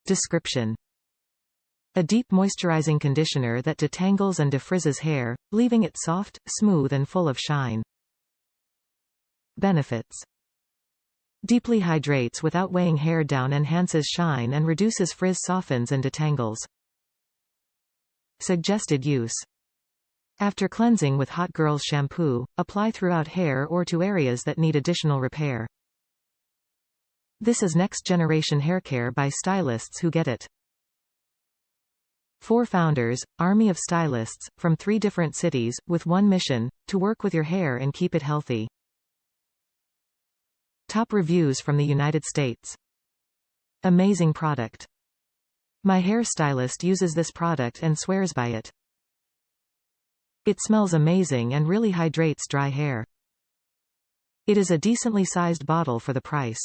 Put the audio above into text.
Description: a deep moisturizing conditioner that detangles and defrizzes hair, leaving it soft, smooth and full of shine. Benefits: deeply hydrates without weighing hair down, enhances shine and reduces frizz, softens and detangles. Suggested use: after cleansing with Hot Girls Shampoo, apply throughout hair or to areas that need additional repair. This is next generation haircare by stylists who get it. 4 founders, army of stylists, from 3 different cities, with one mission: to work with your hair and keep it healthy. Top reviews from the United States. Amazing product. My hairstylist uses this product and swears by it. It smells amazing and really hydrates dry hair. It is a decently sized bottle for the price.